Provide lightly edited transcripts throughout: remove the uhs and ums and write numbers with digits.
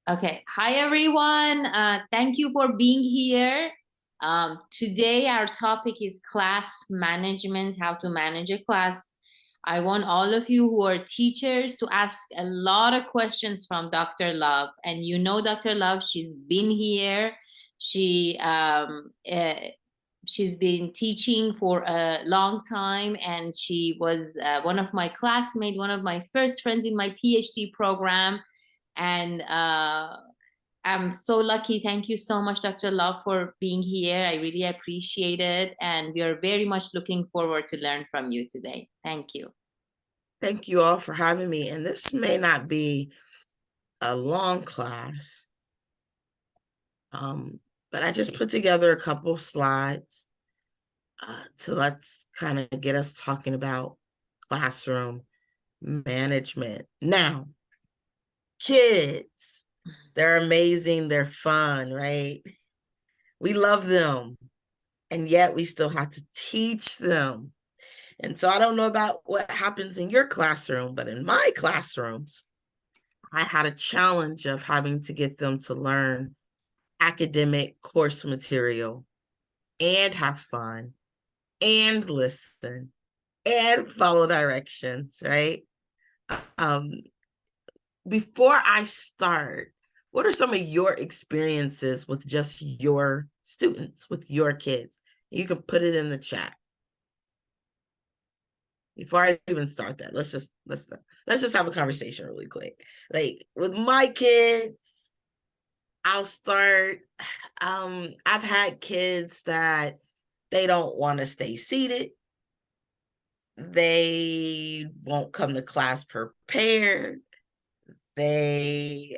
Okay. Hi, everyone. Thank you for being here. Today, our topic is class management, how to manage a class. I want all of you who are teachers to ask a lot of questions from Dr. Love. And you know Dr. Love, she's been here. She she's been teaching for a long time, and she was one of my classmates, one of my first friends in my PhD program. And I'm so lucky. Thank you so much, Dr. Love, for being here. I really appreciate it. And we are very much looking forward to learn from you today. Thank you. Thank you all for having me. And this may not be a long class, but I just put together a couple slides to let's kind of get us talking about classroom management. Now, kids, they're amazing, they're fun, right? We love them, and yet we still have to teach them. And so I don't know about what happens in your classroom, but in my classrooms, I had a challenge of having to get them to learn academic course material and have fun and listen and follow directions, right? Um, Before I start, what are some of your experiences with just your students, with your kids? You can put it in the chat. Before I even start that, let's just have a conversation really quick. Like with my kids, I'll start. I've had kids that they don't want to stay seated. They won't come to class prepared. They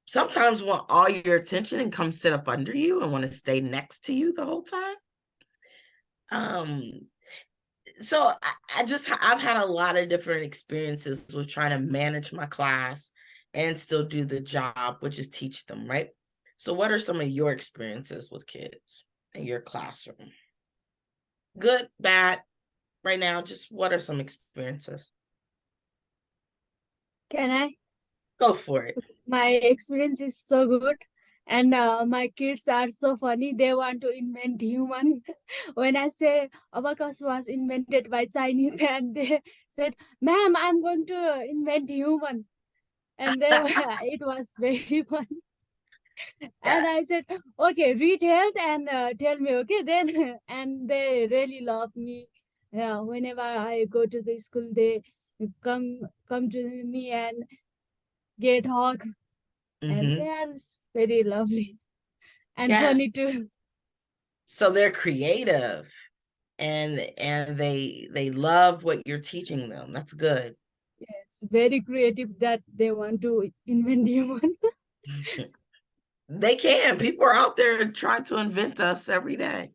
sometimes want all your attention and come sit up under you and want to stay next to you the whole time. So I've had a lot of different experiences with trying to manage my class and still do the job, which is teach them, right? So what are some of your experiences with kids in your classroom? Good, bad, right now, just what are some experiences? Can I? Go for it. My experience is so good, and my kids are so funny. They want to invent human. When I say abacus was invented by Chinese, and they said, "Ma'am, I'm going to invent human," and they were, it was very fun. Yeah. And I said, "Okay, read health and tell me, okay?" Then and they really love me. Yeah, whenever I go to the school, they come to me and get hug, and Mm-hmm. they are very lovely and funny Yes. too. So they're creative and they love what you're teaching them. That's good. Yes, very creative that they want to invent human. They can. People are out there trying to invent us every day.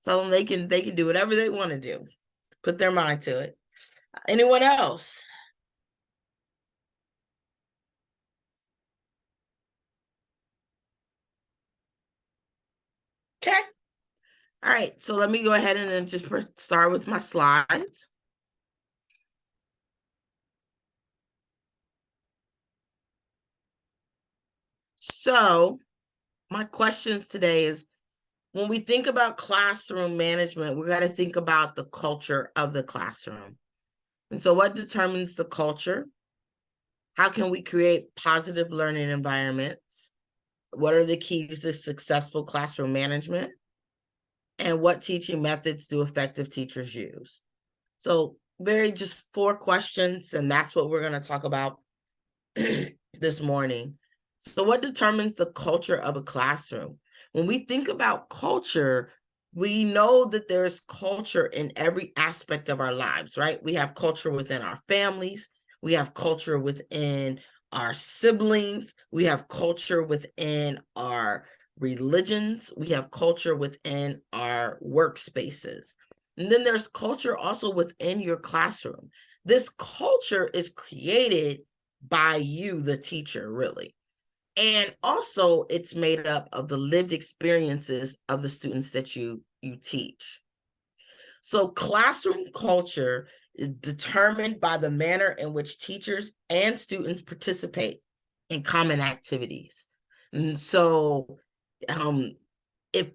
Tell them they can do whatever they want to do. Put their mind to it. Anyone else? Okay. All right. So let me go ahead and then just start with my slides. So my questions today is, when we think about classroom management, we got to think about the culture of the classroom. And so what determines the culture? How can we create positive learning environments? What are the keys to successful classroom management? And what teaching methods do effective teachers use? So very just 4 questions, and that's what we're going to talk about this morning. So what determines the culture of a classroom? When we think about culture, we know that there's culture in every aspect of our lives, right? We have culture within our families. We have culture within our siblings. We have culture within our religions. We have culture within our workspaces. And then there's culture also within your classroom. This culture is created by you, the teacher, really. And also it's made up of the lived experiences of the students that you teach. So classroom culture is determined by the manner in which teachers and students participate and common activities. And so if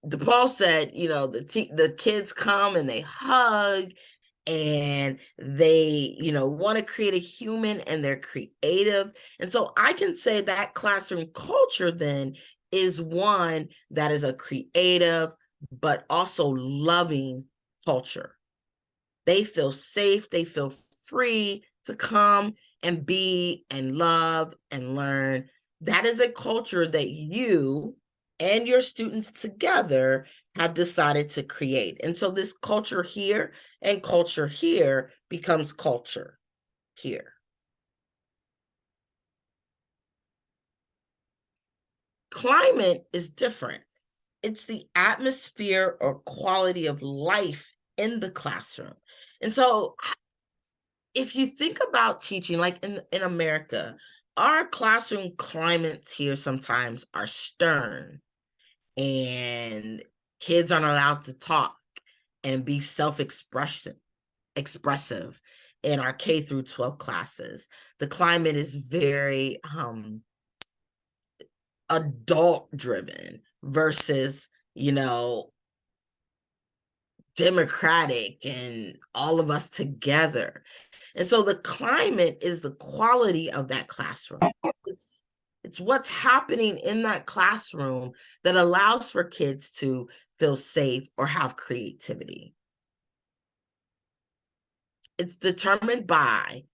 DePaul said, the kids come and they hug and they, want to create a human and they're creative. And so I can say that classroom culture then is one that is a creative, but also loving culture. They feel safe, they feel free to come and be and love and learn. That is a culture that you and your students together have decided to create. And so this culture here and culture here becomes culture here. Climate is different. It's the atmosphere or quality of life in the classroom. And so if you think about teaching, like in America, our classroom climates here sometimes are stern and kids aren't allowed to talk and be self-expressive in our K through 12 classes. The climate is very adult driven versus, democratic and all of us together. And so the climate is the quality of that classroom. It's what's happening in that classroom that allows for kids to feel safe or have creativity. It's determined by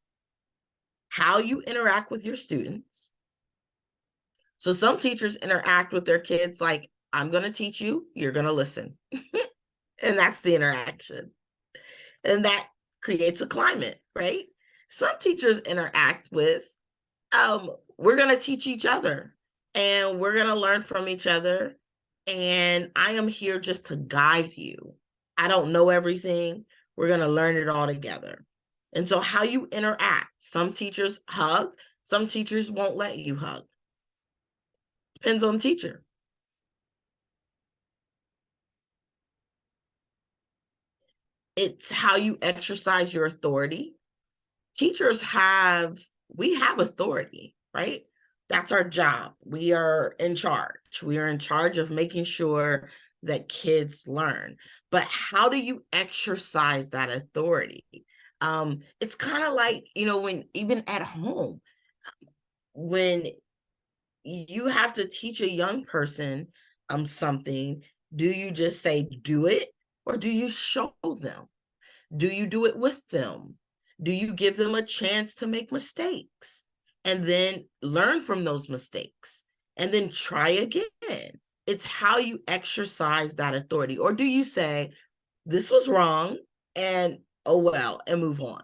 how you interact with your students. So some teachers interact with their kids like, I'm going to teach you, you're going to listen. And that's the interaction. And that creates a climate, right? Some teachers interact with, we're going to teach each other and we're going to learn from each other. And I am here just to guide you. I don't know everything. We're going to learn it all together. And so how you interact, some teachers hug, some teachers won't let you hug. Depends on the teacher. It's how you exercise your authority. Teachers we have authority, right? That's our job. We are in charge. We are in charge of making sure that kids learn. But how do you exercise that authority? It's kind of like, when even at home, when you have to teach a young person something, do you just say, do it? Or do you show them? Do you do it with them? Do you give them a chance to make mistakes and then learn from those mistakes and then try again? It's how you exercise that authority. Or do you say, this was wrong and oh well, and move on?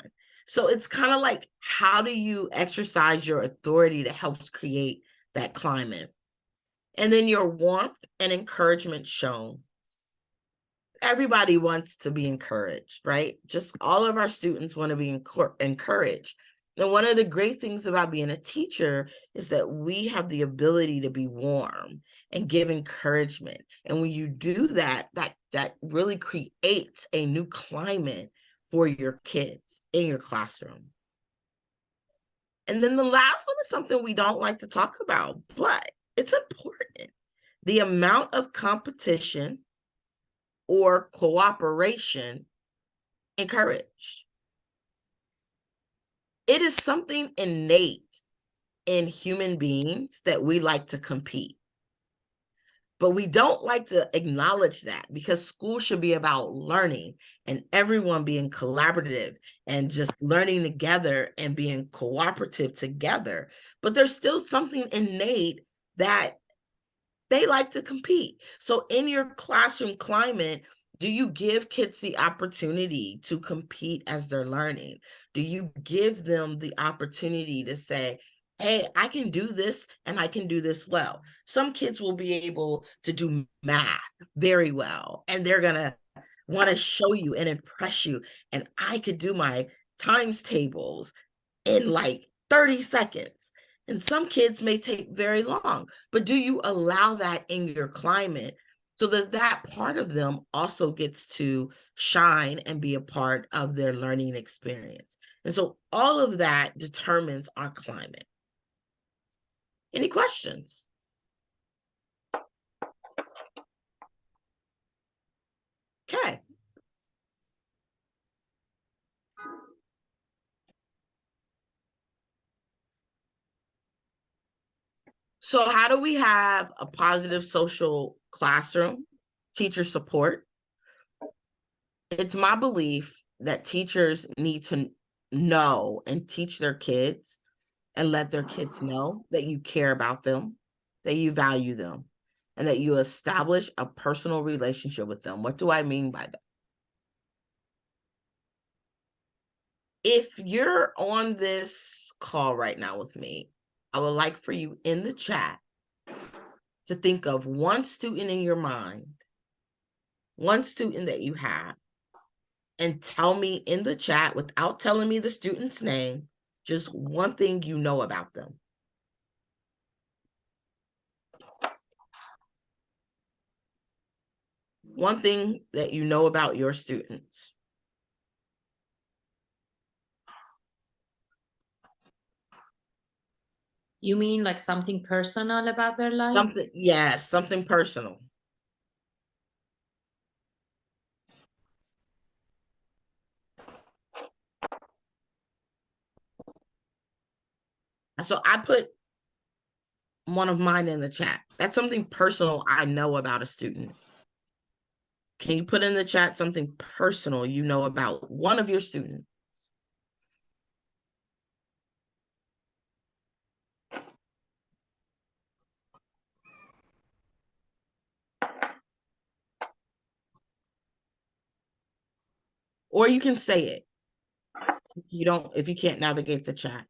So it's kind of like, how do you exercise your authority that helps create that climate? And then your warmth and encouragement shown. Everybody wants to be encouraged, right? Just all of our students want to be encouraged. And one of the great things about being a teacher is that we have the ability to be warm and give encouragement. And when you do that, that really creates a new climate for your kids in your classroom. And then the last one is something we don't like to talk about, but it's important. The amount of competition or cooperation encouraged. It is something innate in human beings that we like to compete. But we don't like to acknowledge that, because school should be about learning and everyone being collaborative and just learning together and being cooperative together. But there's still something innate that they like to compete. So in your classroom climate, do you give kids the opportunity to compete as they're learning? Do you give them the opportunity to say, hey, I can do this and I can do this well? Some kids will be able to do math very well, and they're going to want to show you and impress you. And I could do my times tables in like 30 seconds. And some kids may take very long, but do you allow that in your climate so that that part of them also gets to shine and be a part of their learning experience? And so all of that determines our climate. Any questions? Okay. So how do we have a positive social classroom? Teacher support. It's my belief that teachers need to know and teach their kids and let their kids know that you care about them, that you value them, and that you establish a personal relationship with them. What do I mean by that? If you're on this call right now with me, I would like for you in the chat to think of one student in your mind, one student that you have, and tell me in the chat, without telling me the student's name, just one thing you know about them. One thing that you know about your students. You mean like something personal about their life? Something, yeah, something personal. So I put one of mine in the chat. That's something personal I know about a student. Can you put in the chat something personal you know about one of your students? Or you can say it. If you can't navigate the chat.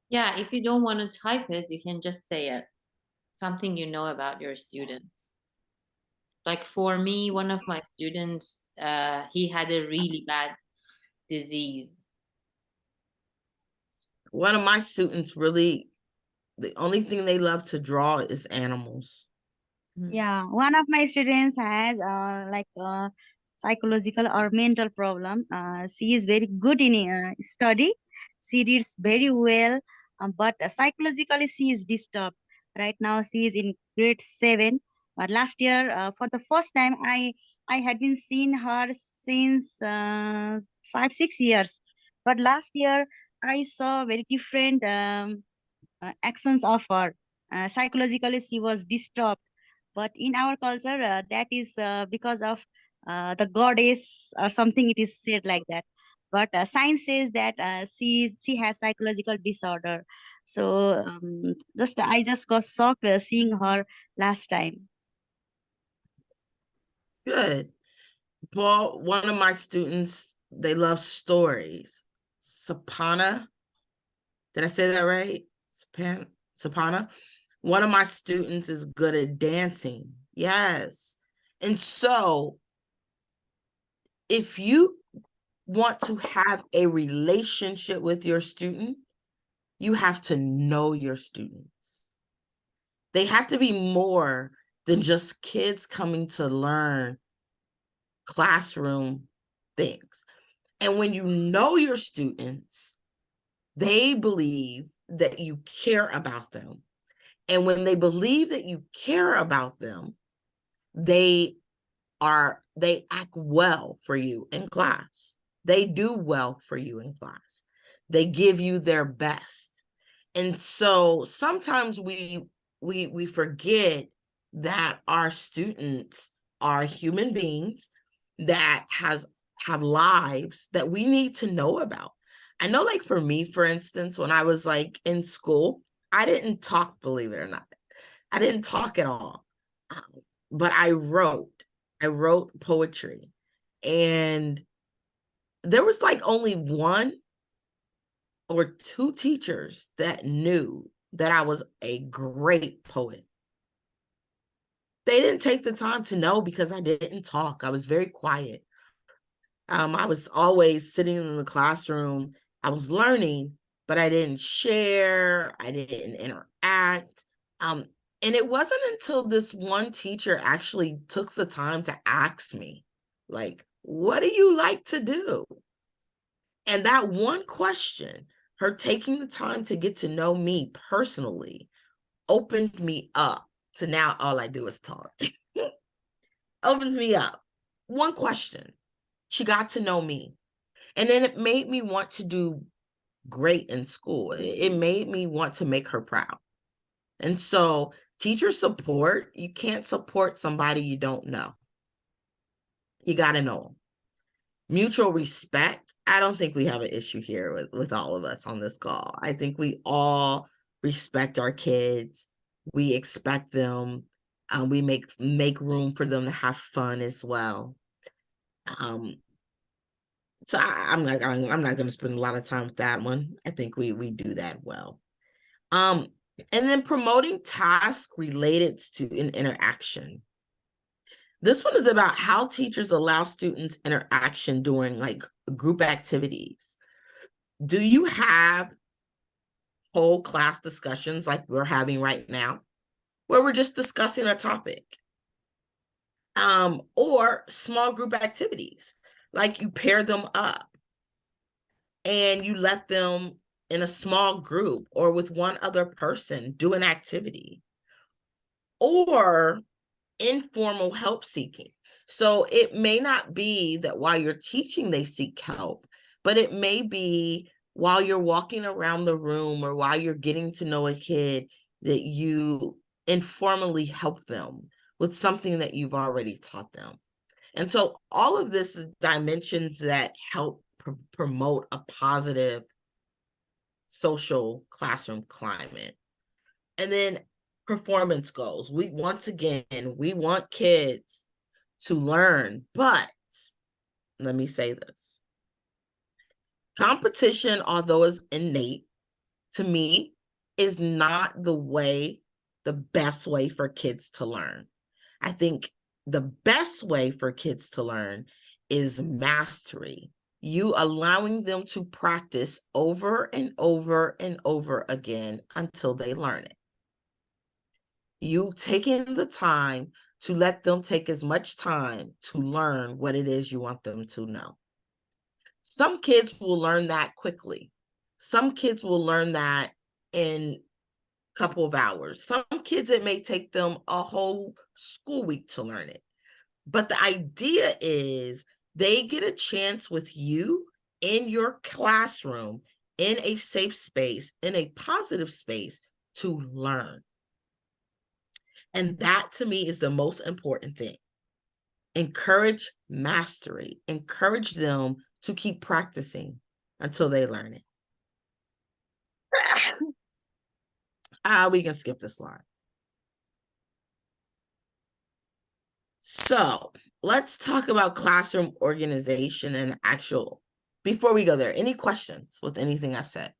Yeah, if you don't want to type it, you can just say it. Something you know about your students. Like for me, one of my students, he had a really bad disease. One of my students really, the only thing they love to draw is animals. Yeah, one of my students has psychological or mental problem. She is very good in study. She reads very well, but psychologically she is disturbed. Right now she is in grade 7. But last year, for the first time, I had been seeing her since 5-6 years. But last year I saw very different actions of her. Psychologically she was disturbed, but in our culture that is because of the goddess or something, it is said like that. But science says that she has psychological disorder. So just I just got shocked seeing her last time. Good. Paul, one of my students, they love stories. Sapana, did I say that right? Sapana. One of my students is good at dancing. Yes. And so if you want to have a relationship with your student, you have to know your students. They have to be more than just kids coming to learn classroom things. And when you know your students, they believe that you care about them. And when they believe that you care about them, they act well for you in class. They do well for you in class. They give you their best. And so sometimes we forget that our students are human beings that have lives that we need to know about. I know, like for me, for instance, when I was like in school, I didn't talk, believe it or not. I didn't talk at all. But I wrote poetry, and there was like only one or two teachers that knew that I was a great poet. They didn't take the time to know because I didn't talk. I was very quiet. I was always sitting in the classroom. I was learning, but I didn't share. I didn't interact. And it wasn't until this one teacher actually took the time to ask me, like, what do you like to do? And that one question her taking the time to get to know me personally opened me up to now all I do is talk. Opened me up. One question. She got to know me. And then it made me want to do great in school. It made me want to make her proud. And so teacher support, you can't support somebody you don't know. You got to know them. Mutual respect, I don't think we have an issue here with all of us on this call. I think we all respect our kids. We expect them. We make room for them to have fun as well. So I'm not going to spend a lot of time with that one. I think we do that well. And then promoting tasks related to an interaction. This one is about how teachers allow students interaction during like group activities. Do you have whole class discussions like we're having right now, where we're just discussing a topic? Or small group activities, like you pair them up and you let them in a small group or with one other person do an activity. Or informal help seeking. So it may not be that while you're teaching they seek help, but it may be while you're walking around the room or while you're getting to know a kid that you informally help them with something that you've already taught them. And so all of this is dimensions that help promote a positive social classroom climate. And then performance goals. We want kids to learn, but let me say this. Competition, although is innate, to me, is not the best way for kids to learn. I think the best way for kids to learn is mastery. You allowing them to practice over and over and over again until they learn it. You taking the time to let them take as much time to learn what it is you want them to know. Some kids will learn that quickly. Some kids will learn that in a couple of hours. Some kids, it may take them a whole school week to learn it. But the idea is they get a chance with you in your classroom, in a safe space, in a positive space to learn. And that to me is the most important thing. Encourage mastery. Encourage them to keep practicing until they learn it. We can skip this slide. So let's talk about classroom organization and actual. Before we go there, any questions with anything I've said?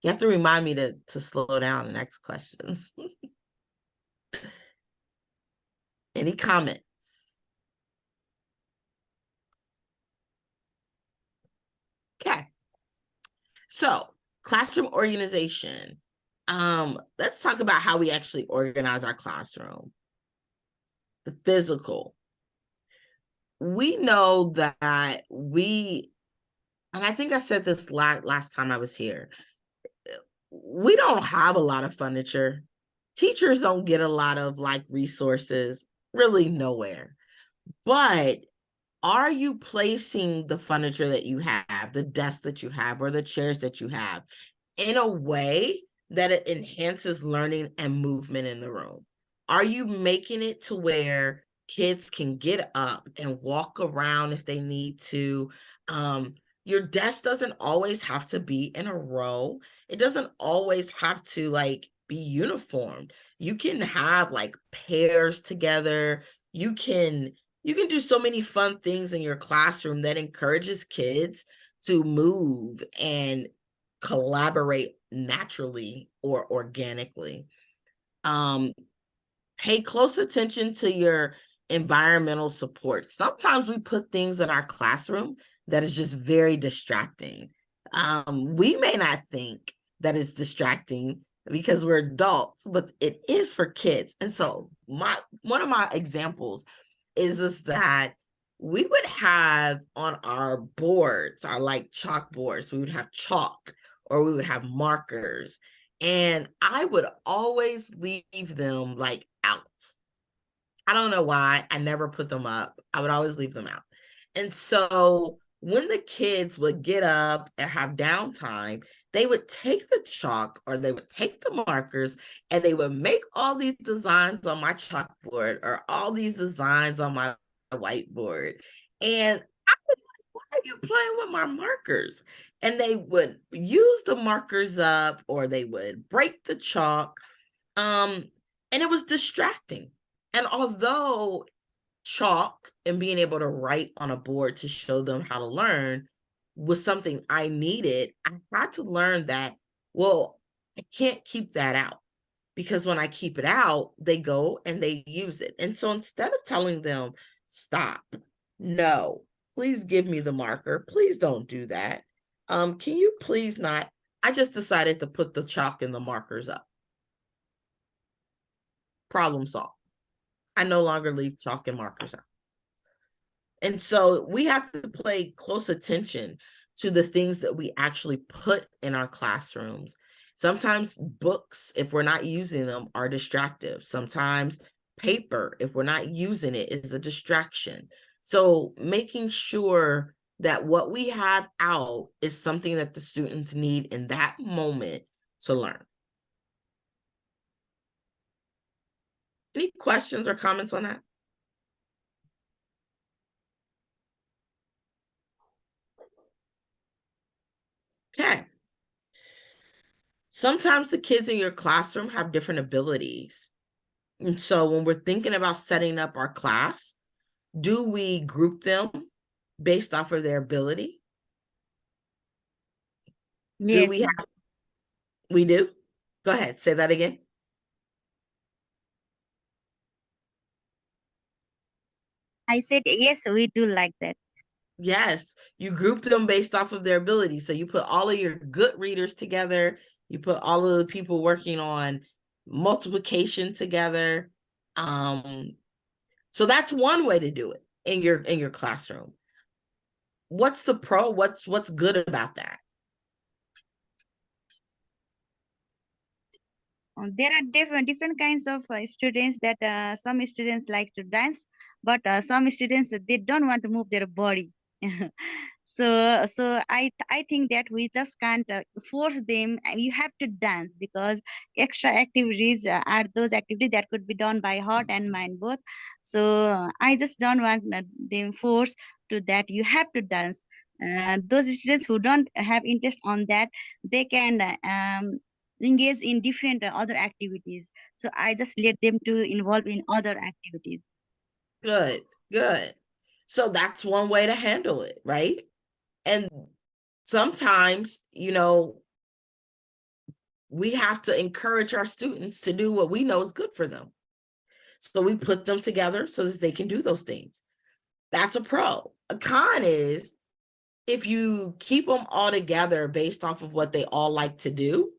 You have to remind me to slow down and ask questions. Any comments? Okay. So classroom organization. Let's talk about how we actually organize our classroom. The physical. We know that and I think I said this last time I was here, we don't have a lot of furniture. Teachers don't get a lot of like resources, really nowhere. But are you placing the furniture that you have, the desk that you have, or the chairs that you have in a way that it enhances learning and movement in the room? Are you making it to where kids can get up and walk around if they need to? Your desk doesn't always have to be in a row. It doesn't always have to like be uniformed. You can have like pairs together. You can do so many fun things in your classroom that encourages kids to move and collaborate naturally or organically. Pay close attention to your environmental support. Sometimes we put things in our classroom that is just very distracting. We may not think that it's distracting because we're adults, but it is for kids. And so one of my examples is that we would have on our boards, our like chalkboards, we would have chalk, or we would have markers. And I would always leave them like out. I don't know why. I never put them up. I would always leave them out. And so when the kids would get up and have downtime, they would take the chalk or they would take the markers and they would make all these designs on my chalkboard or all these designs on my whiteboard. And I was like, why are you playing with my markers? And they would use the markers up or they would break the chalk. And it was distracting. And although chalk and being able to write on a board to show them how to learn was something I needed, I had to learn that, well, I can't keep that out because when I keep it out, they go and they use it. And so instead of telling them, stop, no, please give me the marker, please don't do that. Can you please not? I just decided to put the chalk and the markers up. Problem solved. I no longer leave chalk and markers out. And so we have to pay close attention to the things that we actually put in our classrooms. Sometimes books, if we're not using them, are distractive. Sometimes paper, if we're not using it, is a distraction. So making sure that what we have out is something that the students need in that moment to learn. Any questions or comments on that? Okay. Sometimes the kids in your classroom have different abilities. And so when we're thinking about setting up our class, do we group them based off of their ability? Yes, Do we have, we do? Go ahead, say that again. I said yes, we do like that. Yes, you group them based off of their ability. So you put all of your good readers together, you put all of the people working on multiplication together. So that's one way to do it in your classroom. What's the pro? What's good about that? There are different kinds of students that some students like to dance, but some students they don't want to move their body. So I think that we just can't force them. You have to dance because extra activities are those activities that could be done by heart and mind both. So I just don't want them forced to that. You have to dance. Those students who don't have interest on that, they can engage in different other activities. So I just let them to involve in other activities. Good, good. So that's one way to handle it, right? And sometimes, we have to encourage our students to do what we know is good for them. So we put them together so that they can do those things. That's a pro. A con is if you keep them all together based off of what they all like to do,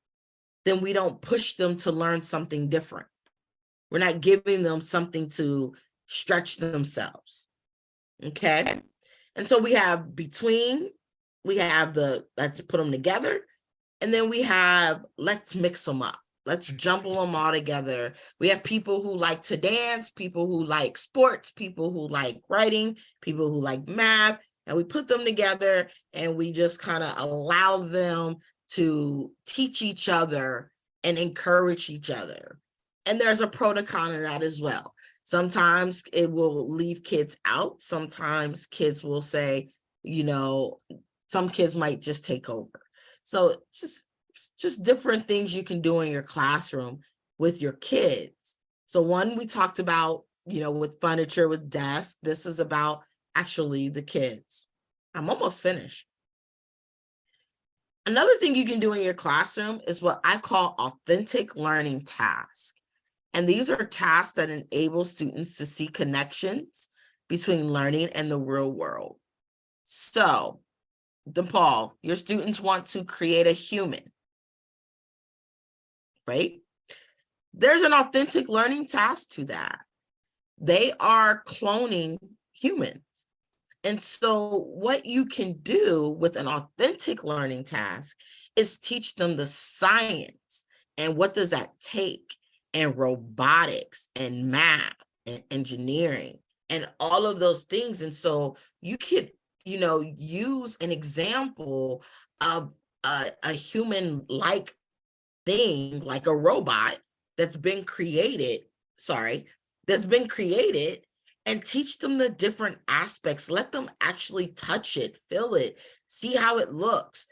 then we don't push them to learn something different. We're not giving them something to stretch themselves. Okay. And so we have let's put them together. And then we have, let's mix them up. Let's jumble them all together. We have people who like to dance, people who like sports, people who like writing, people who like math, and we put them together and we just kind of allow them to teach each other and encourage each other. And there's a pro to con of that as well. Sometimes it will leave kids out. Sometimes kids will say, some kids might just take over. So just different things you can do in your classroom with your kids. So one we talked about, with furniture, with desks. This is about actually the kids. I'm almost finished. Another thing you can do in your classroom is what I call authentic learning tasks. And these are tasks that enable students to see connections between learning and the real world. So, DePaul, your students want to create a human, right? There's an authentic learning task to that. They are cloning humans. And so what you can do with an authentic learning task is teach them the science and what does that take, and robotics and math and engineering and all of those things. And so you could, use an example of a human-like thing, like a robot that's been created, and teach them the different aspects. Let them actually touch it, feel it, see how it looks,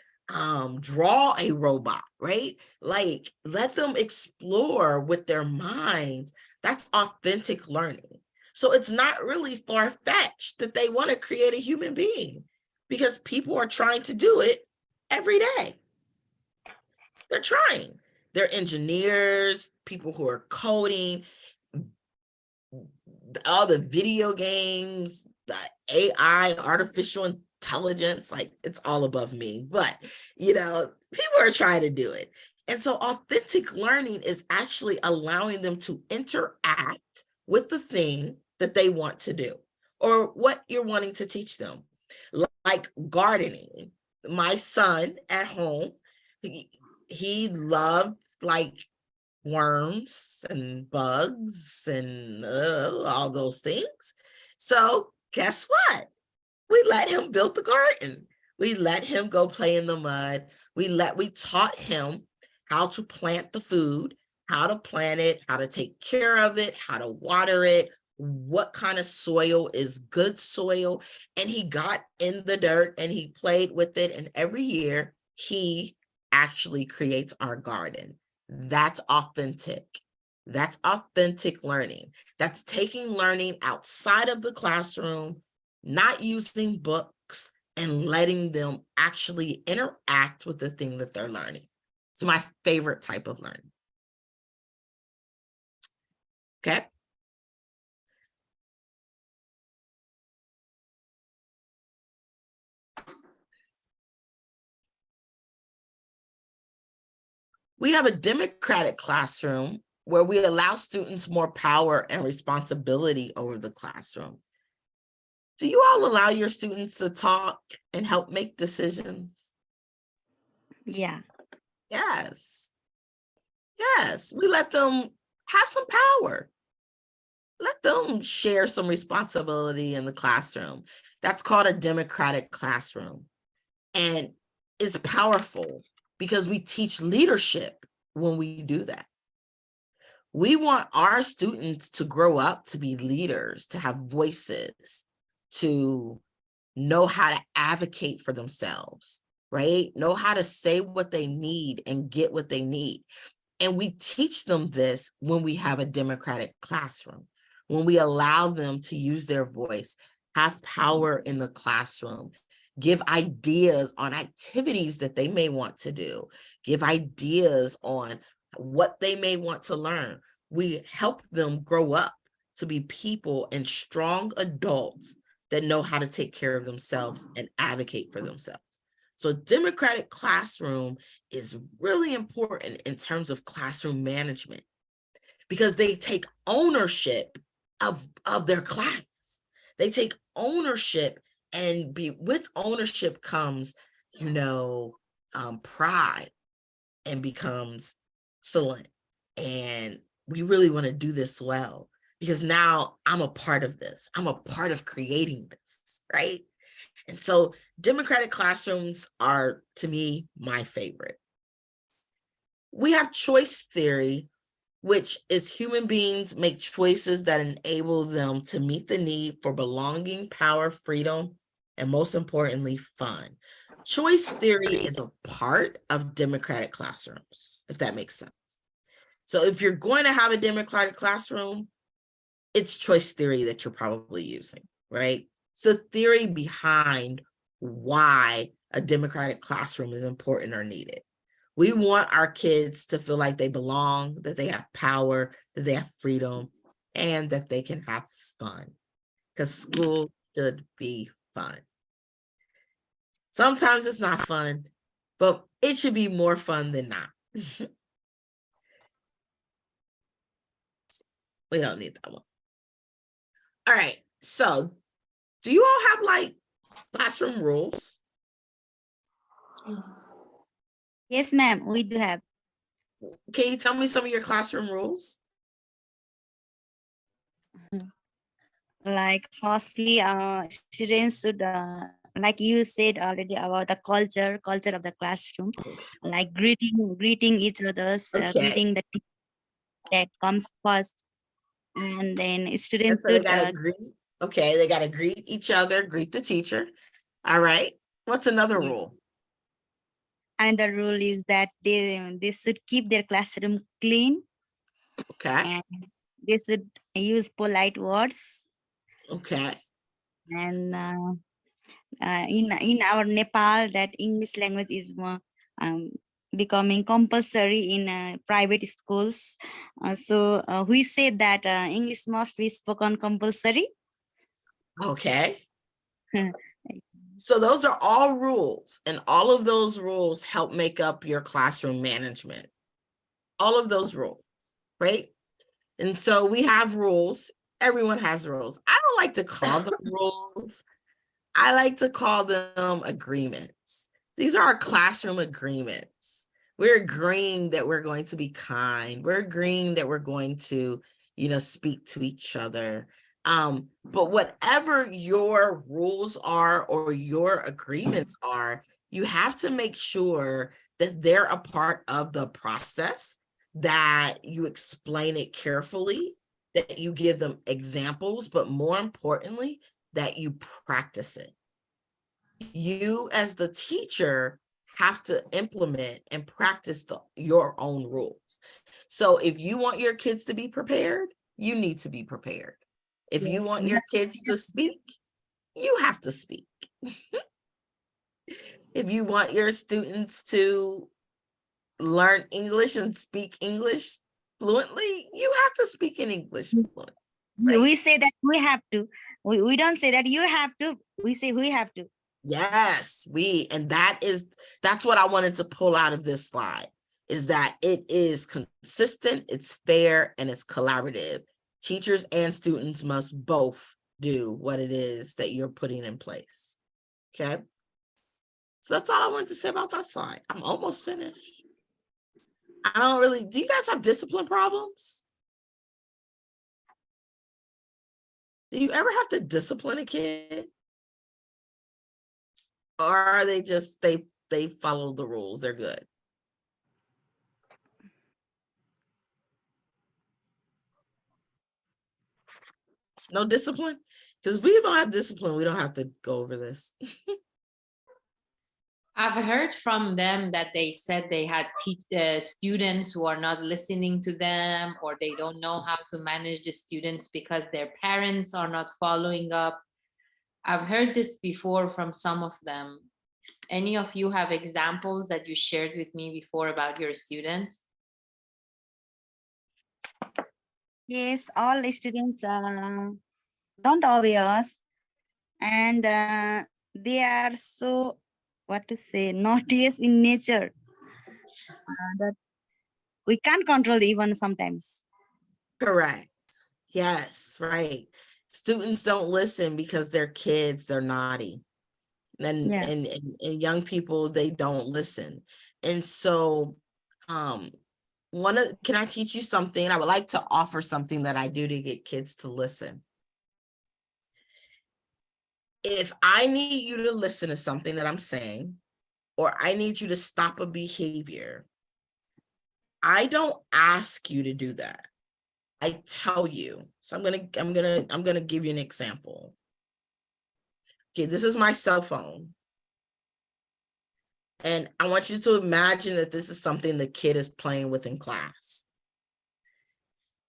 draw a robot, right? Like, let them explore with their minds. That's authentic learning. So it's not really far-fetched that they want to create a human being, because people are trying to do it every day. They're trying. They're engineers, people who are coding, all the video games, the AI, artificial intelligence, like, it's all above me, but people are trying to do it. And so authentic learning is actually allowing them to interact with the thing that they want to do or what you're wanting to teach them. Like gardening. My son at home, he loved like worms and bugs and all those things. So guess what? We let him build the garden. We let him go play in the mud. We taught him how to plant the food, how to plant it, how to take care of it, how to water it, what kind of soil is good soil. And he got in the dirt and he played with it. And every year he actually creates our garden. That's authentic. That's authentic learning. That's taking learning outside of the classroom, not using books, and letting them actually interact with the thing that they're learning. It's my favorite type of learning. Okay. We have a democratic classroom where we allow students more power and responsibility over the classroom. Do you all allow your students to talk and help make decisions? Yeah. Yes. Yes, we let them have some power. Let them share some responsibility in the classroom. That's called a democratic classroom. And it's powerful because we teach leadership when we do that. We want our students to grow up to be leaders, to have voices, to know how to advocate for themselves, right? Know how to say what they need and get what they need. And we teach them this when we have a democratic classroom, when we allow them to use their voice, have power in the classroom, give ideas on activities that they may want to do, give ideas on what they may want to learn. We help them grow up to be people and strong adults that know how to take care of themselves and advocate for themselves. So democratic classroom is really important in terms of classroom management because they take ownership of their class. They take ownership, and with ownership comes, pride, and becomes excellent. And we really want to do this well because now I'm a part of this. I'm a part of creating this, right? And so democratic classrooms are, to me, my favorite. We have choice theory, which is human beings make choices that enable them to meet the need for belonging, power, freedom, and most importantly, fun. Choice theory is a part of democratic classrooms, if that makes sense. So if you're going to have a democratic classroom, it's choice theory that you're probably using, right? It's the theory behind why a democratic classroom is important or needed. We want our kids to feel like they belong, that they have power, that they have freedom, and that they can have fun, because school should be fun. Sometimes it's not fun, but it should be more fun than not. We don't need that one. All right, so do you all have like classroom rules? Yes. Yes, ma'am, we do have. Can you tell me some of your classroom rules? Like firstly, students should, like you said already about the culture of the classroom, like greeting each others, Okay. greeting the teacher, that comes first, and then And students so they should, gotta greet. Okay, they gotta greet each other, greet the teacher. All right. What's another yeah. rule? Another rule is that they should keep their classroom clean, Okay. and they should use polite words, Okay. and in our Nepal, that English language is more becoming compulsory in private schools. So we say that English must be spoken compulsory. Okay. So those are all rules, and all of those rules help make up your classroom management. All of those rules, right? And so we have rules. Everyone has rules. I don't like to call them rules. I like to call them agreements. These are our classroom agreements. We're agreeing that we're going to be kind. We're agreeing that we're going to, speak to each other. But whatever your rules are or your agreements are, you have to make sure that they're a part of the process, that you explain it carefully, that you give them examples, but more importantly, that you practice it. You as the teacher have to implement and practice your own rules. So if you want your kids to be prepared, you need to be prepared. If you Yes, want we your kids to speak, you have to speak. If you want your students to learn English and speak English fluently, you have to speak in English fluently. Right? we say that we have to. We don't say that you have to. We say we have to. Yes, and that's what I wanted to pull out of this slide, is that it is consistent, it's fair, and it's collaborative. Teachers and students must both do what it is that you're putting in place. Okay. So that's all I wanted to say about that slide. I'm almost finished. Do you guys have discipline problems? Do you ever have to discipline a kid? Or are they just, they follow the rules, they're good? No discipline? Because we don't have discipline, we don't have to go over this. I've heard from them that they said they had students who are not listening to them, or they don't know how to manage the students because their parents are not following up. I've heard this before from some of them. Any of you have examples that you shared with me before about your students? Yes, all students don't obey us, and they are so, what to say, naughty in nature, that we can't control even sometimes. Correct. Yes, right. Students don't listen because they're kids, they're naughty. And, Yeah. and young people, they don't listen. And so, can I teach you something? I would like to offer something that I do to get kids to listen. If I need you to listen to something that I'm saying, or I need you to stop a behavior, I don't ask you to do that. I tell you. So I'm gonna give you an example. Okay, this is my cell phone. And I want you to imagine that this is something the kid is playing with in class.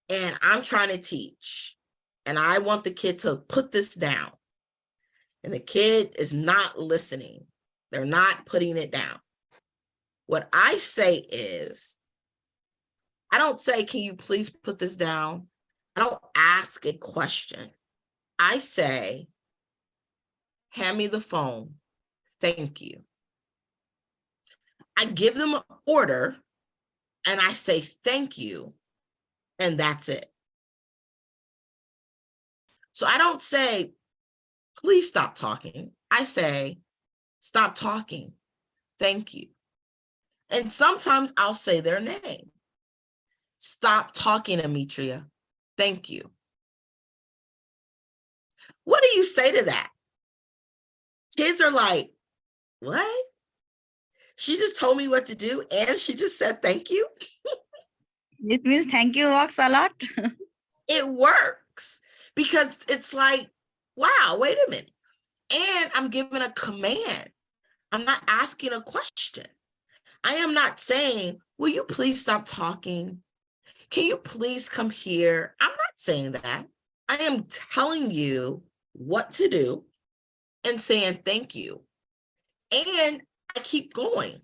And I'm trying to teach. And I want the kid to put this down. And the kid is not listening. They're not putting it down. What I say is, I don't say, can you please put this down? I don't ask a question. I say, hand me the phone. Thank you. I give them an order and I say, thank you. And that's it. So I don't say, please stop talking. I say, stop talking. Thank you. And sometimes I'll say their name. Stop talking, Ametria. Thank you. What do you say to that? Kids are like, what? She just told me what to do and she just said thank you. It means thank you works a lot. It works because it's like, wow, wait a minute. And I'm giving a command. I'm not asking a question. I am not saying, will you please stop talking? Can you please come here? I'm not saying that. I am telling you what to do and saying thank you. And I keep going.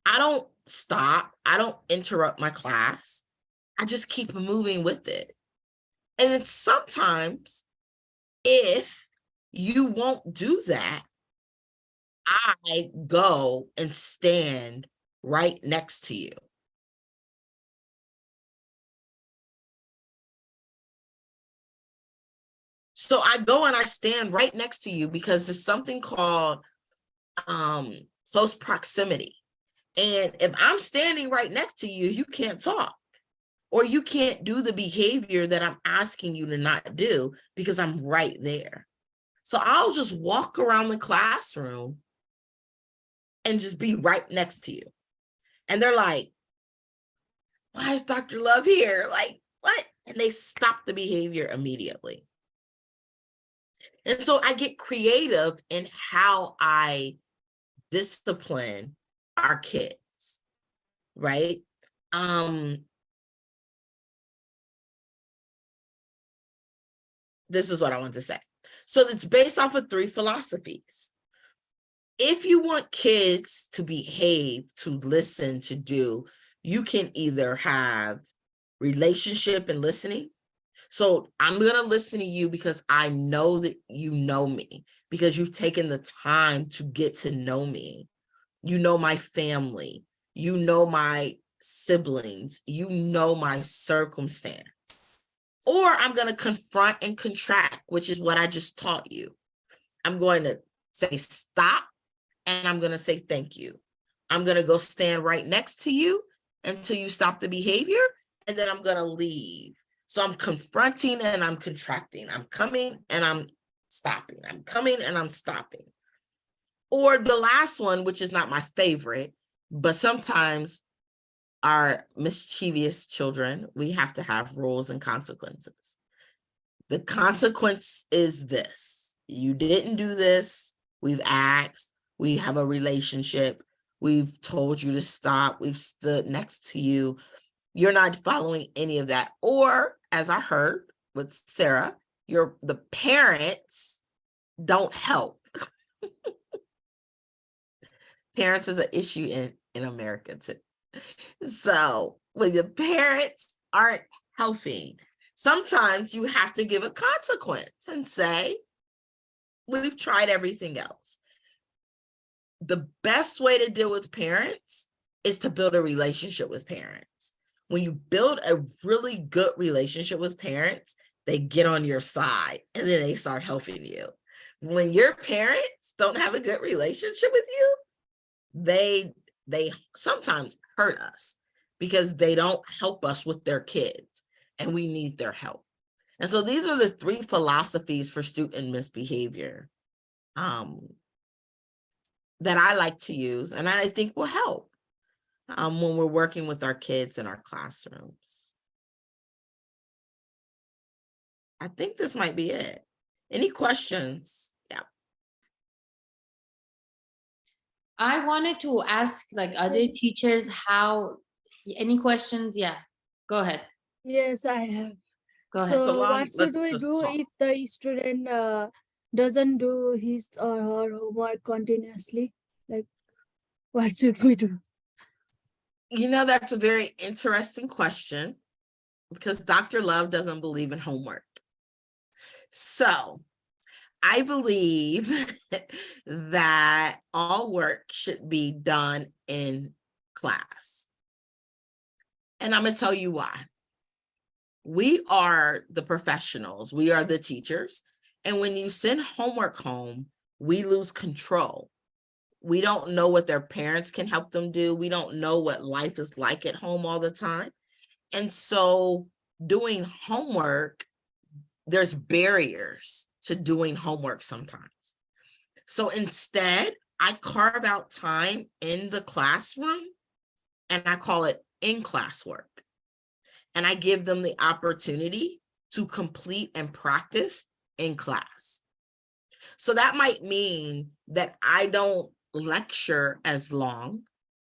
I don't stop. I don't interrupt my class. I just keep moving with it. And then sometimes if you won't do that, I go and stand right next to you. So I go and I stand right next to you because there's something called close proximity. And if I'm standing right next to you, you can't talk or you can't do the behavior that I'm asking you to not do because I'm right there. So I'll just walk around the classroom and just be right next to you. And they're like, why is Dr. Love here? Like, what? And they stop the behavior immediately. And so I get creative in how I discipline our kids, right? This is what I want to say. So it's based off of 3 philosophies. If you want kids to behave, to listen, to do, you can either have relationship and listening. So I'm going to listen to you because I know that you know me, because you've taken the time to get to know me. You know my family. You know my siblings. You know my circumstance. Or I'm going to confront and contract, which is what I just taught you. I'm going to say stop, and I'm going to say thank you. I'm going to go stand right next to you until you stop the behavior, and then I'm going to leave. So I'm confronting and I'm contracting. I'm coming and I'm stopping. I'm coming and I'm stopping. Or the last one, which is not my favorite, but sometimes our mischievous children, we have to have rules and consequences. The consequence is this. You didn't do this. We've asked. We have a relationship. We've told you to stop. We've stood next to you. You're not following any of that. Or, as I heard with Sarah, the parents don't help. Parents is an issue in America too. So when the parents aren't helping, sometimes you have to give a consequence and say, we've tried everything else. The best way to deal with parents is to build a relationship with parents. When you build a really good relationship with parents, they get on your side and then they start helping you. When your parents don't have a good relationship with you, they sometimes hurt us because they don't help us with their kids and we need their help. And so these are the 3 philosophies for student misbehavior that I like to use and I think will help when we're working with our kids in our classrooms. I think this might be it. Any questions? Yeah. I wanted to ask like other teachers how, any questions? Yeah, go ahead. Yes, I have. Go ahead. So what let's should we just do talk. if the student doesn't do his or her homework continuously? Like, what should we do? You know, that's a very interesting question because Dr. Love doesn't believe in homework. So I believe that all work should be done in class. And I'm going to tell you why. We are the professionals. We are the teachers. And when you send homework home, we lose control. We don't know what their parents can help them do. We don't know what life is like at home all the time. And so doing homework, there's barriers to doing homework sometimes. So instead, I carve out time in the classroom and I call it in-class work. And I give them the opportunity to complete and practice in class. So that might mean that I don't lecture as long,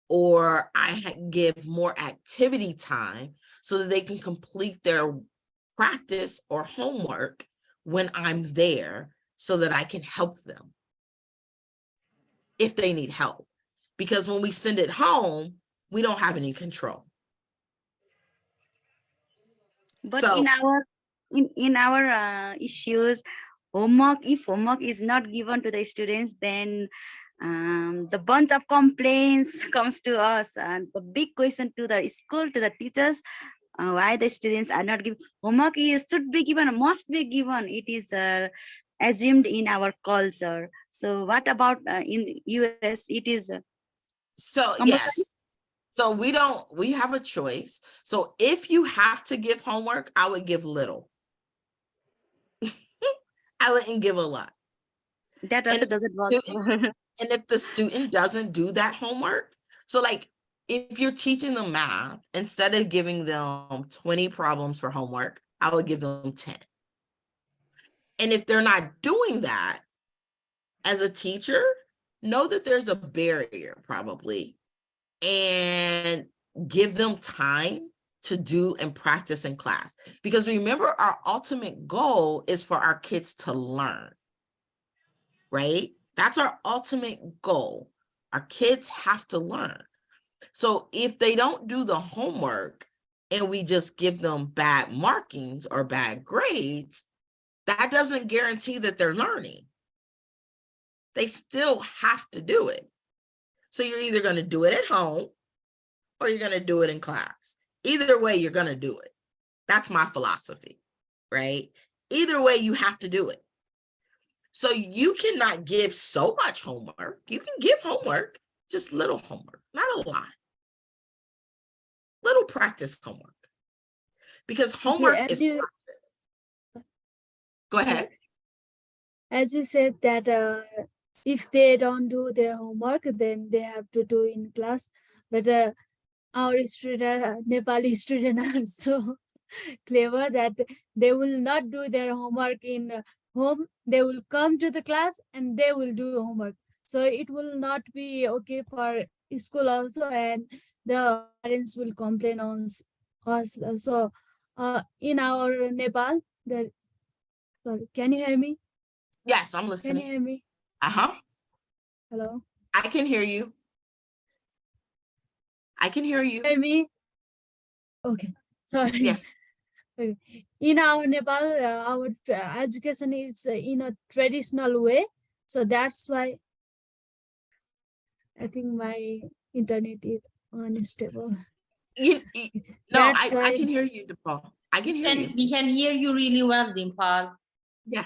or I give more activity time so that they can complete their practice or homework when I'm there so that I can help them if they need help. Because when we send it home, we don't have any control. But So in our issues, homework, if homework is not given to the students, then the bunch of complaints comes to us, and the big question to the school, to the teachers, why the students are not given homework. Is should be given, must be given. It is assumed in our culture. So what about in US? It is so compulsory? yes. So we have a choice. So if you have to give homework, I would give little. I wouldn't give a lot. That also doesn't work. And if the student doesn't do that homework, so like if you're teaching them math, instead of giving them 20 problems for homework, I would give them 10. And if they're not doing that, as a teacher, know that there's a barrier probably, and give them time to do and practice in class. Because remember, our ultimate goal is for our kids to learn, right? That's our ultimate goal. Our kids have to learn. So if they don't do the homework and we just give them bad markings or bad grades, that doesn't guarantee that they're learning. They still have to do it. So you're either going to do it at home or you're going to do it in class. Either way, you're going to do it. That's my philosophy, right? Either way, you have to do it. So you cannot give so much homework. You can give homework, just little homework, not a lot. Little practice homework. Because homework as is you practice. Go ahead. as you said that if they don't do their homework, then they have to do in class. But our student, Nepali student, are so clever that they will not do their homework in home. They will come to the class and they will do homework. So it will not be okay for school also, and the parents will complain on us. So in our Nepal, the sorry, can you hear me? Yes, I'm Can you listening. hear me? Uh-huh. Hello? I can hear you. I can hear you. Hear me? Okay, sorry. Yes. Okay. In our Nepal, our education is in a traditional way. So that's why I think my internet is unstable. No, That's I why can hear you, DePaul. I can hear you. We can hear you really well, Dimple. Yeah.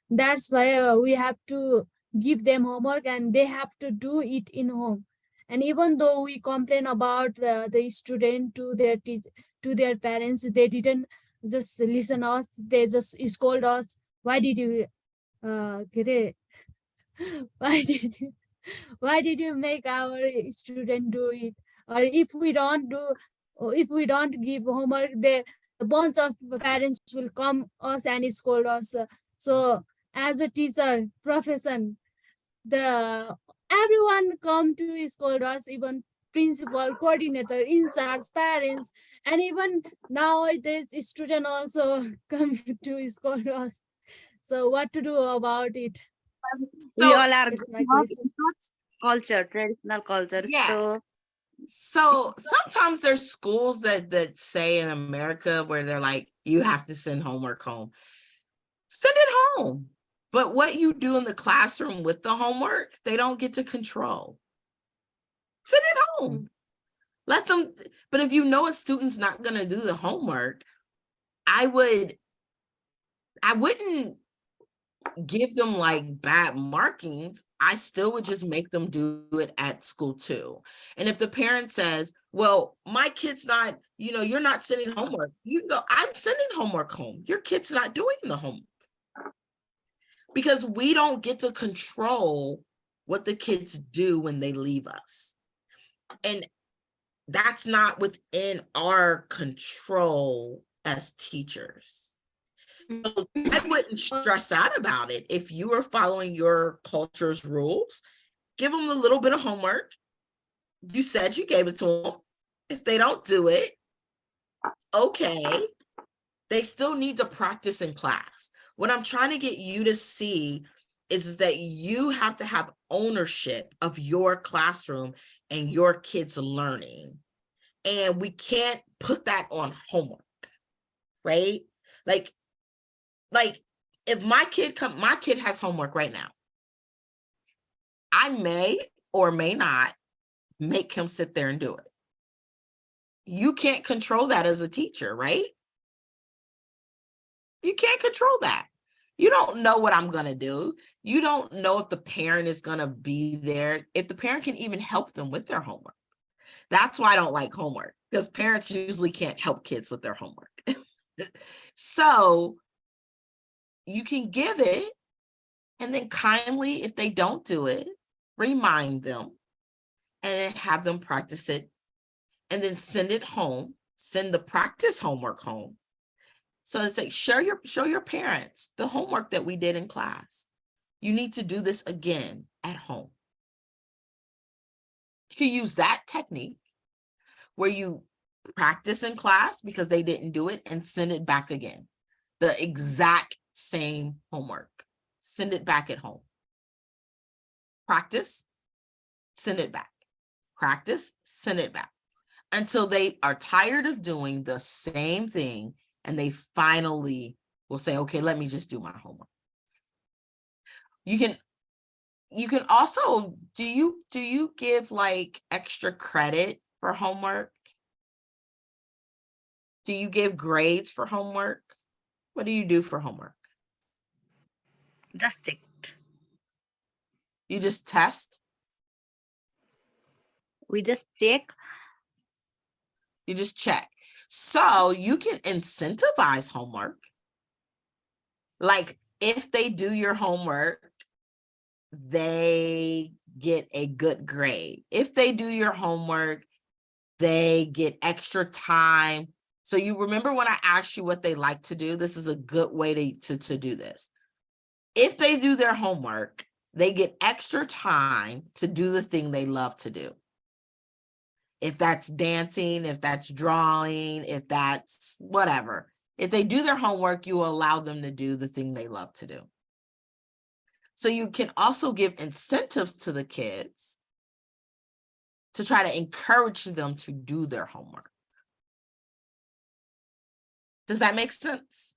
that's why we have to give them homework and they have to do it in home. And even though we complain about the student to their parents, they didn't just listen us. They just scold us. Why did you why did you why did you make our student do it? Or if we don't give homework, the bunch of parents will come us and scold us. So as a teacher profession, the everyone come to scold us, even principal, coordinator, in charge, parents, and even nowadays student also come to scold us. So what to do about it? We So- all are That's my growing up question. in such culture, traditional culture. Yeah. So sometimes there's schools that say in America where they're like, you have to send homework home. Send it home. But what you do in the classroom with the homework, they don't get to control. Send it home. Let them, but if you know a student's not going to do the homework, I wouldn't give them like bad markings, I still would just make them do it at school too. And if the parent says, well, my kid's not, you're not sending homework, you can go, I'm sending homework home. Your kid's not doing the homework. Because we don't get to control what the kids do when they leave us. And that's not within our control as teachers. So I wouldn't stress out about it. If you are following your culture's rules, give them a little bit of homework. You said you gave it to them. If they don't do it, okay. They still need to practice in class. What I'm trying to get you to see is that you have to have ownership of your classroom and your kids' learning. And we can't put that on homework, right? Like if my kid has homework right now, I may or may not make him sit there and do it. You can't control that as a teacher, right? You can't control that. You don't know what I'm going to do. You don't know if the parent is going to be there, if the parent can even help them with their homework. That's why I don't like homework, because parents usually can't help kids with their homework. So you can give it, and then kindly, if they don't do it, remind them and then have them practice it, and then send it home, send the practice homework home. So it's like, show your parents the homework that we did in class. You need to do this again at home. You can use that technique where you practice in class because they didn't do it and send it back again. The exact same homework. Send it back at home. Practice, send it back. Practice, send it back. Until they are tired of doing the same thing and they finally will say, okay, let me just do my homework. You can also, do you give like extra credit for homework? Do you give grades for homework? What do you do for homework? Just check. You just test? We just check. You just check. So you can incentivize homework. Like if they do your homework, they get a good grade. If they do your homework, they get extra time. So you remember when I asked you what they like to do? This is a good way to do this. If they do their homework, they get extra time to do the thing they love to do. If that's dancing, if that's drawing, if that's whatever. If they do their homework, you allow them to do the thing they love to do. So you can also give incentives to the kids to try to encourage them to do their homework. Does that make sense?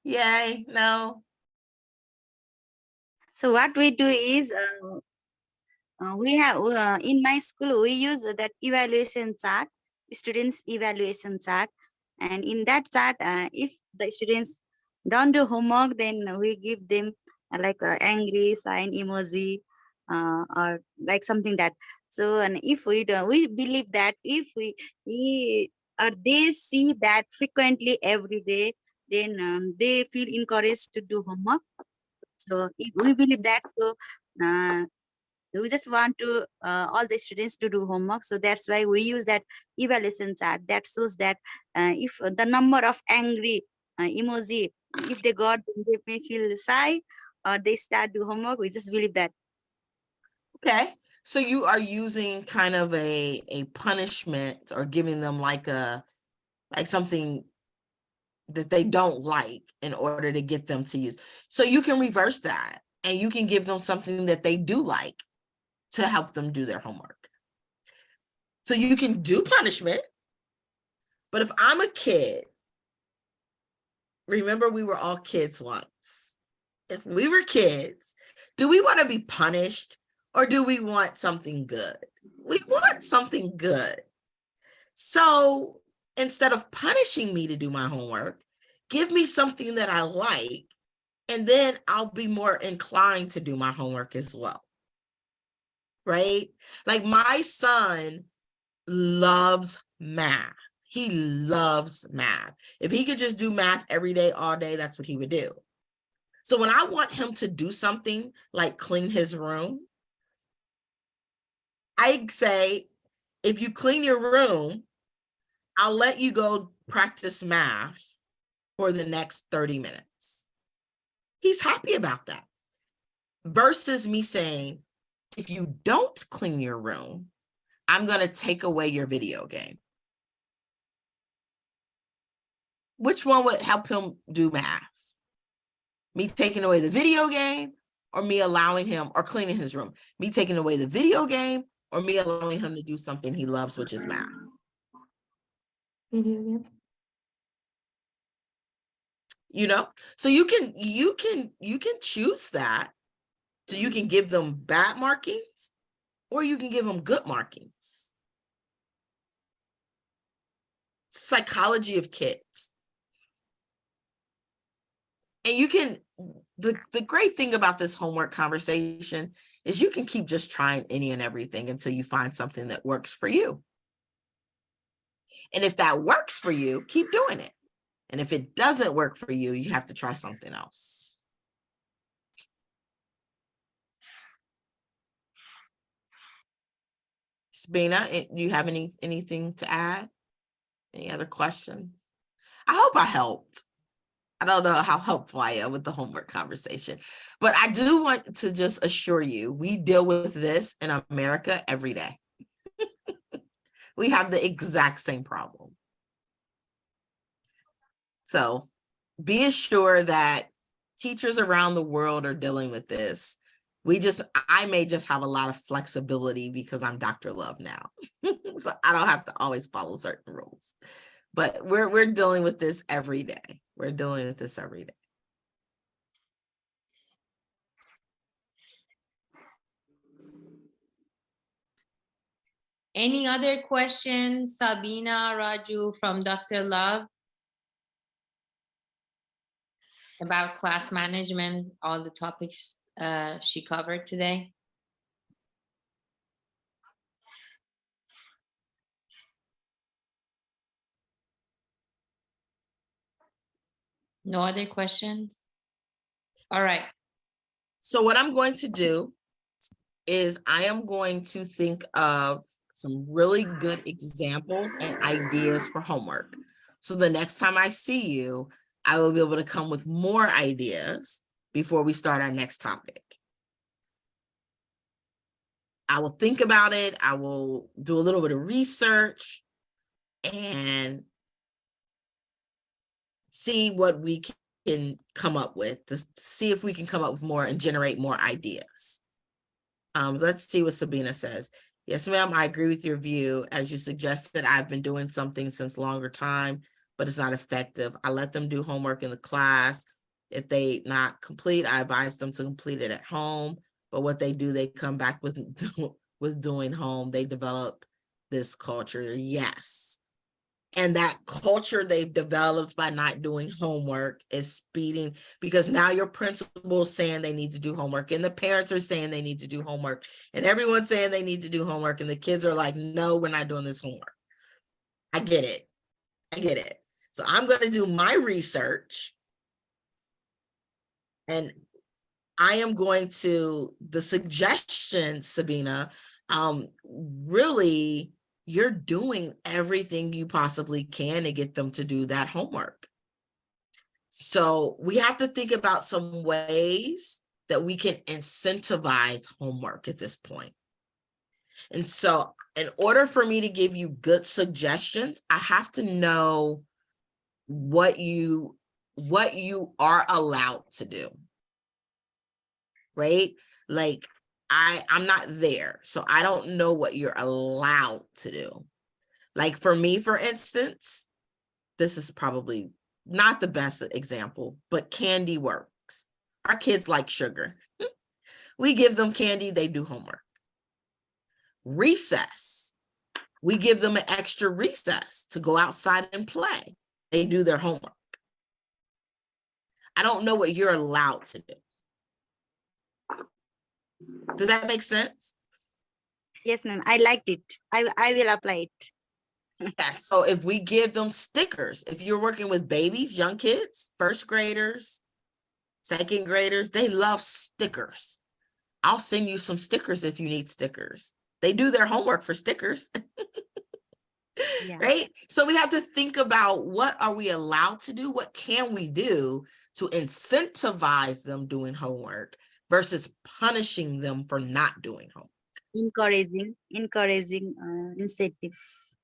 Yay, no? So what we do is, we have in my school we use that evaluation chart, students evaluation chart, and in that chart, if the students don't do homework, then we give them like a angry sign emoji, or like something that. So, and if we do, we believe that if we or they see that frequently every day, then they feel encouraged to do homework. So if we believe that, so we just want to all the students to do homework. So that's why we use that evaluation chart that shows that if the number of angry emoji, if they got, they may feel shy or they start do homework. We just believe that. Okay. So you are using kind of a punishment or giving them like something that they don't like in order to get them to use. So you can reverse that and you can give them something that they do like to help them do their homework. So you can do punishment, but if I'm a kid, remember we were all kids once. If we were kids, do we want to be punished or do we want something good? We want something good. So instead of punishing me to do my homework, give me something that I like, and then I'll be more inclined to do my homework as well. Right? Like my son loves math. He loves math. If he could just do math every day, all day, that's what he would do. So when I want him to do something like clean his room, I say, if you clean your room, I'll let you go practice math for the next 30 minutes. He's happy about that. Versus me saying, if you don't clean your room, I'm going to take away your video game. Which one would help him do math? Me taking away the video game, or me allowing him, or cleaning his room? Me taking away the video game, or me allowing him to do something he loves, which is math? Video game. You know, so you can choose that. So you can give them bad markings, or you can give them good markings. Psychology of kids. And you can, the great thing about this homework conversation is you can keep just trying any and everything until you find something that works for you. And if that works for you, keep doing it. And if it doesn't work for you, you have to try something else. Sabina, do you have anything to add? Any other questions? I hope I helped. I don't know how helpful I am with the homework conversation, but I do want to just assure you, we deal with this in America every day. We have the exact same problem. So be assured that teachers around the world are dealing with this. I may just have a lot of flexibility because I'm Dr. Love now. So I don't have to always follow certain rules. But we're dealing with this every day. We're dealing with this every day. Any other questions, Sabina, Raju, from Dr. Love about class management, all the topics she covered today? No other questions? All right. So what I'm going to do is I am going to think of some really good examples and ideas for homework. So the next time I see you, I will be able to come with more ideas before we start our next topic. I will think about it. I will do a little bit of research and see what we can come up with, to see if we can come up with more and generate more ideas. Let's see what Sabina says. Yes, ma'am, I agree with your view. As you suggested, I've been doing something since longer time, but it's not effective. I let them do homework in the class. If they not complete, I advise them to complete it at home. But what they do, they come back with doing home. They develop this culture. Yes. And that culture they've developed by not doing homework is speeding, because now your principal is saying they need to do homework, and the parents are saying they need to do homework, and everyone's saying they need to do homework, and the kids are like, no, we're not doing this homework. I get it. I get it. So I'm going to do my research, and I am going to, the suggestion, Sabina, really, you're doing everything you possibly can to get them to do that homework. So we have to think about some ways that we can incentivize homework at this point. And so in order for me to give you good suggestions, I have to know what you are allowed to do, right? Like, I'm not there, so I don't know what you're allowed to do. Like for me, for instance, this is probably not the best example, but candy works. Our kids like sugar. We give them candy, they do homework. Recess, we give them an extra recess to go outside and play. They do their homework. I don't know what you're allowed to do. Does that make sense? Yes, ma'am. I liked it. I will apply it. Yes. So if we give them stickers, if you're working with babies, young kids, first graders, second graders, they love stickers. I'll send you some stickers if you need stickers. They do their homework for stickers. Yeah. Right? So we have to think about, what are we allowed to do? What can we do to incentivize them doing homework versus punishing them for not doing homework? Encouraging incentives.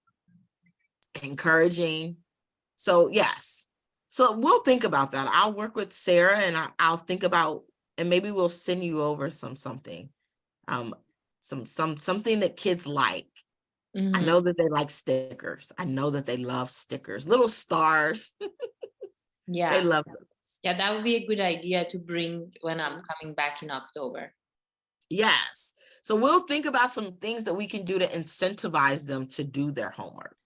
Encouraging. So yes. So we'll think about that. I'll work with Sarah and I'll think about, and maybe we'll send you over something that kids like. I Mhm. know that they like stickers. I know that they love stickers, little stars. Yeah. They love them. Yeah, that would be a good idea to bring when I'm coming back in October. Yes. So we'll think about some things that we can do to incentivize them to do their homework.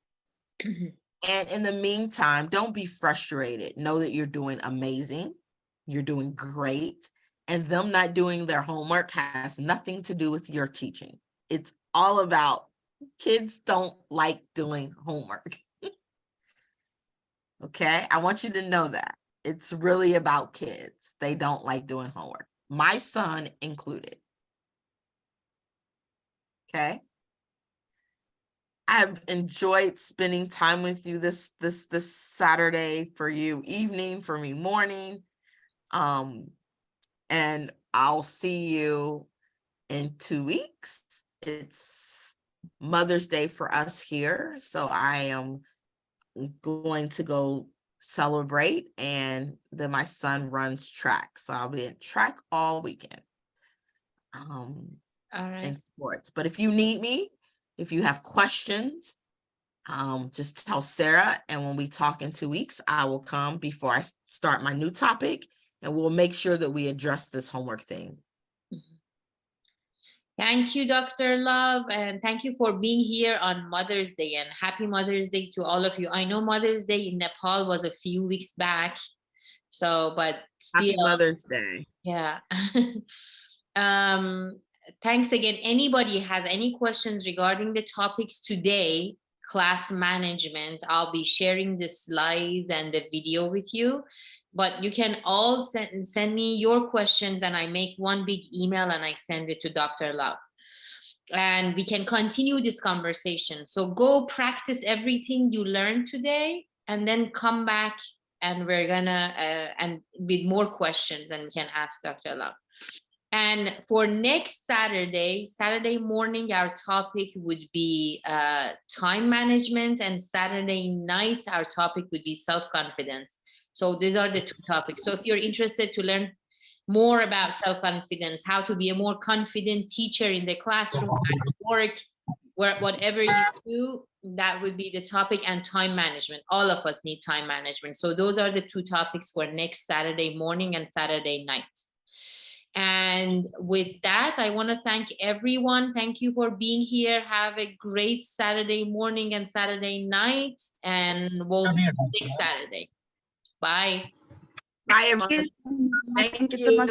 And in the meantime, don't be frustrated. Know that you're doing amazing. You're doing great. And them not doing their homework has nothing to do with your teaching. It's all about kids don't like doing homework. Okay, I want you to know that. It's really about kids. They don't like doing homework. My son included. Okay. I've enjoyed spending time with you this Saturday, for you evening, for me morning. And I'll see you in 2 weeks. It's Mother's Day for us here. So I am going to go celebrate, and then my son runs track. So I'll be at track all weekend. All right. In sports. But if you need me, if you have questions, just tell Sarah, and when we talk in 2 weeks, I will come before I start my new topic, and we'll make sure that we address this homework thing. Thank you, Dr. Love, and thank you for being here on Mother's Day, and happy Mother's Day to all of you. I know Mother's Day in Nepal was a few weeks back, so but still, Happy Mother's Day. yeah. Thanks again. Anybody has any questions regarding the topics today, class management, I'll be sharing the slides and the video with you, but you can all send me your questions, and I make one big email and I send it to Dr. Love. And we can continue this conversation. So go practice everything you learned today, and then come back, and we're gonna, and with more questions, and we can ask Dr. Love. And for next Saturday morning, our topic would be time management, and Saturday night, our topic would be self-confidence. So these are the two topics. So if you're interested to learn more about self-confidence, how to be a more confident teacher in the classroom, at work, whatever you do, that would be the topic. And time management. All of us need time management. So those are the two topics for next Saturday morning and Saturday night. And with that, I want to thank everyone. Thank you for being here. Have a great Saturday morning and Saturday night, and we'll see you next Saturday. Bye. Bye, everyone. Thank you so much.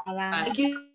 Thank you.